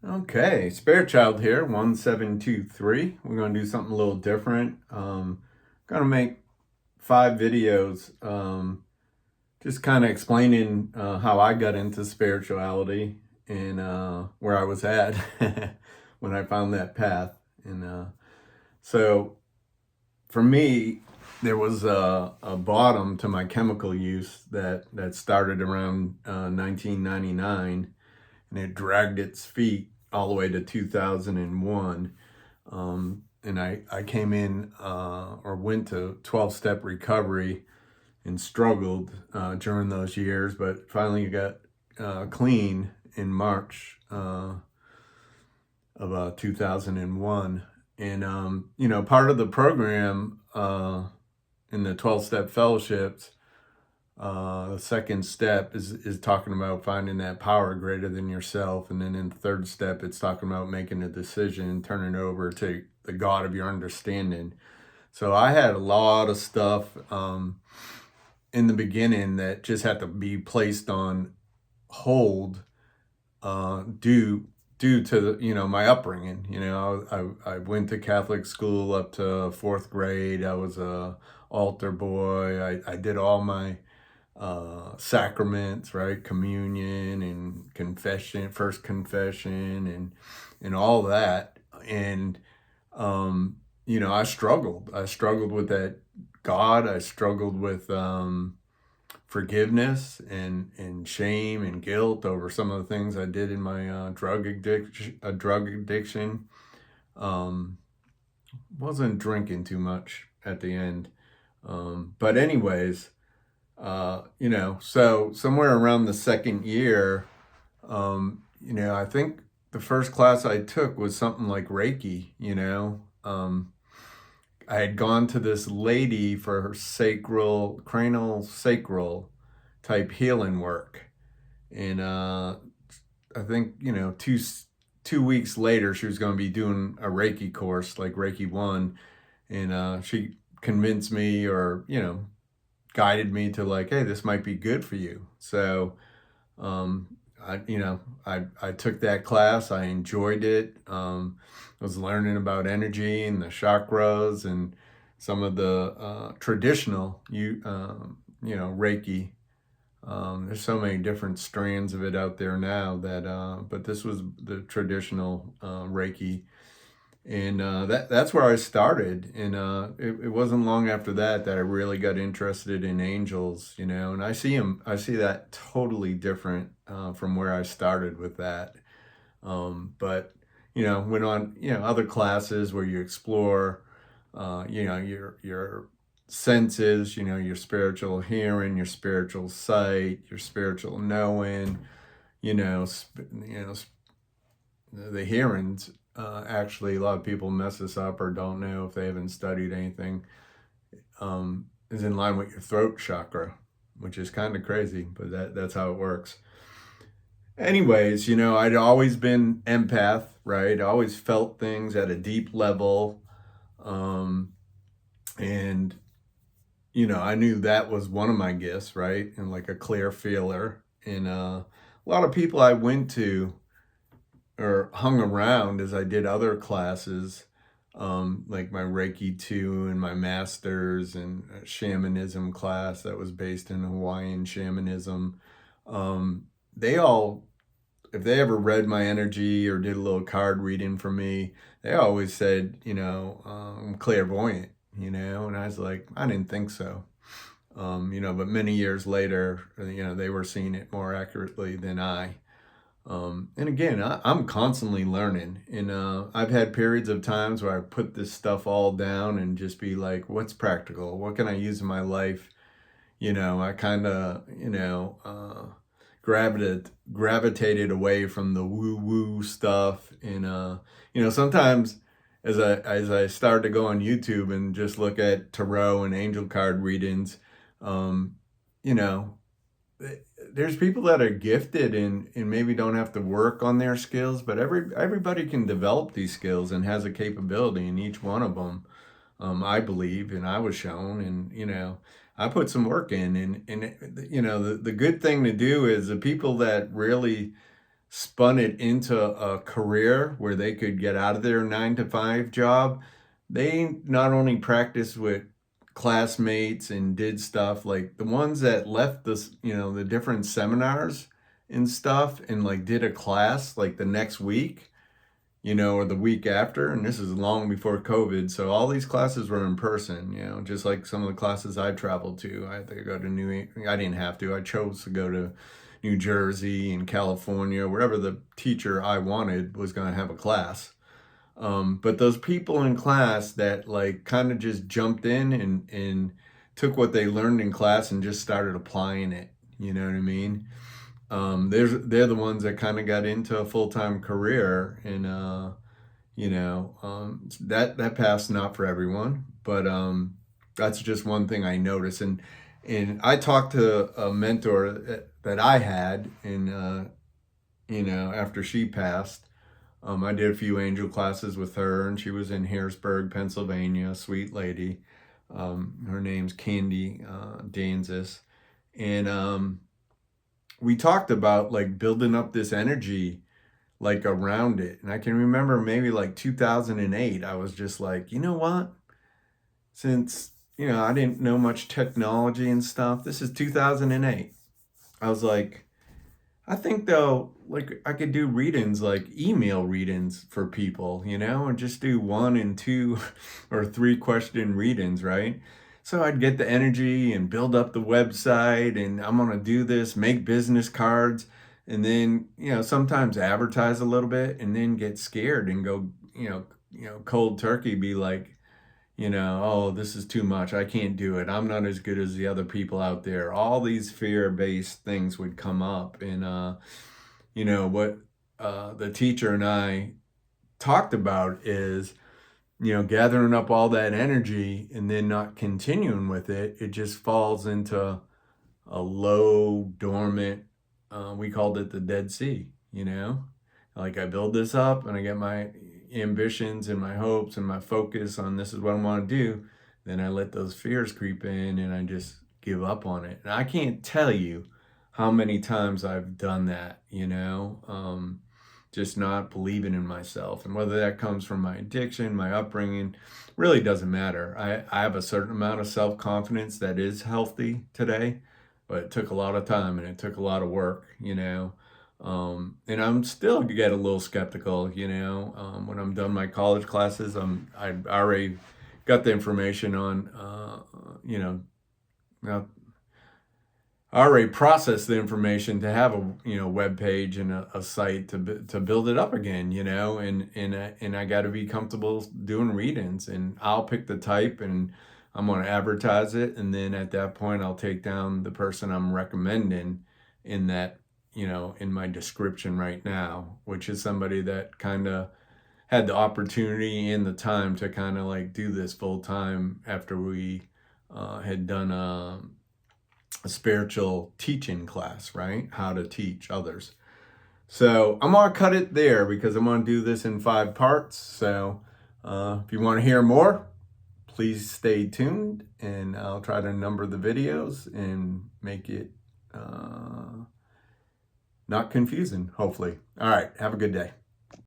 Okay, Spiritchild here, 1723. We're going to do something a little different. Going to make 5 videos, just kind of explaining how I got into spirituality and where I was at when I found that path. And so for me, there was a bottom to my chemical use that started around 1999, and it dragged its feet all the way to 2001. And I came in or went to 12-step recovery and struggled during those years, but finally got clean in March of 2001. And, part of the program in the 12-step fellowships, the second step is talking about finding that power greater than yourself. And then in the third step, it's talking about making a decision and turning it over to the God of your understanding. So I had a lot of stuff in the beginning that just had to be placed on hold due to my upbringing. I went to Catholic school up to fourth grade. I was a altar boy. I did all my sacraments, right? Communion and confession, first confession, and all that. And I struggled. I struggled with that God. I struggled with forgiveness and shame and guilt over some of the things I did in my drug addiction. Um, wasn't drinking too much at the end. But anyways, so somewhere around the second year, I think the first class I took was something like Reiki. I had gone to this lady for her cranial sacral type healing work. And I think, 2 weeks later, she was going to be doing a Reiki course, like Reiki 1. And she convinced me or, guided me to like, hey, this might be good for you. So I took that class. I enjoyed it. I was learning about energy and the chakras and some of the traditional Reiki. There's so many different strands of it out there now but this was the traditional Reiki, and that's where I started. And it wasn't long after that I really got interested in angels, and I see that totally different from where I started with that. But went on other classes where you explore your senses, your spiritual hearing, your spiritual sight, your spiritual knowing, the hearings. Actually, a lot of people mess this up or don't know if they haven't studied anything. Is in line with your throat chakra, which is kind of crazy, but that's how it works. Anyways, I'd always been empath, right? I always felt things at a deep level. And I knew that was one of my gifts, right? And like a clear feeler. And a lot of people I went to or hung around as I did other classes, like my Reiki 2 and my master's and a shamanism class that was based in Hawaiian shamanism. They all, if they ever read my energy or did a little card reading for me, they always said, I'm clairvoyant, and I was like, I didn't think so. But many years later, they were seeing it more accurately than I. And again, I'm constantly learning. And I've had periods of times where I put this stuff all down and just be like, what's practical? What can I use in my life? I kind of, gravitated away from the woo woo stuff. And, sometimes as I started to go on YouTube and just look at tarot and angel card readings, um, you know, there's people that are gifted and maybe don't have to work on their skills, but everybody can develop these skills and has a capability in each one of them. I believe, and I was shown, and I put some work in, and the good thing to do is the people that really spun it into a career where they could get out of their 9-to-5 job. They not only practiced with classmates and did stuff, like the ones that left this, the different seminars and stuff, and like did a class like the next week, or the week after. And this is long before COVID. So all these classes were in person, just like some of the classes I traveled to. I had to go to I didn't have to. I chose to go to New Jersey and California, wherever the teacher I wanted was going to have a class. But those people in class that like kind of just jumped in and took what they learned in class and just started applying it. You know what I mean? They're the ones that kind of got into a full-time career, and that path's not for everyone, but that's just one thing I noticed. And I talked to a mentor that I had, and after she passed, I did a few angel classes with her, and she was in Harrisburg, Pennsylvania, sweet lady. Her name's Candy Danzis, and we talked about like building up this energy like around it. And I can remember maybe like 2008, I was just like, you know what? Since, I didn't know much technology and stuff, this is 2008. I was like, I think though, like I could do readings, like email readings for people, and just do 1 and 2 or 3 question readings, right? So I'd get the energy and build up the website, and I'm gonna do this, make business cards, and then, sometimes advertise a little bit, and then get scared and go, cold turkey, be like, oh, this is too much. I can't do it. I'm not as good as the other people out there. All these fear-based things would come up. And, what the teacher and I talked about is, gathering up all that energy and then not continuing with it. It just falls into a low, dormant, we called it the Dead Sea, Like I build this up and I get my ambitions and my hopes and my focus on this is what I want to do. Then I let those fears creep in and I just give up on it. And I can't tell you how many times I've done that, just not believing in myself. And whether that comes from my addiction, my upbringing, really doesn't matter. I have a certain amount of self-confidence that is healthy today, but it took a lot of time and it took a lot of work, and I'm still get a little skeptical, when I'm done my college classes. I already got the information on, now I already processed the information to have a web page and a site to build it up again, and I got to be comfortable doing readings, and I'll pick the type and I'm going to advertise it, and then at that point I'll take down the person I'm recommending in that, in my description right now, which is somebody that kind of had the opportunity and the time to kind of like do this full time after we had done a spiritual teaching class, right? How to teach others. So I'm going to cut it there because I'm going to do this in 5 parts. So if you want to hear more, please stay tuned, and I'll try to number the videos and make it not confusing, hopefully. All right. Have a good day.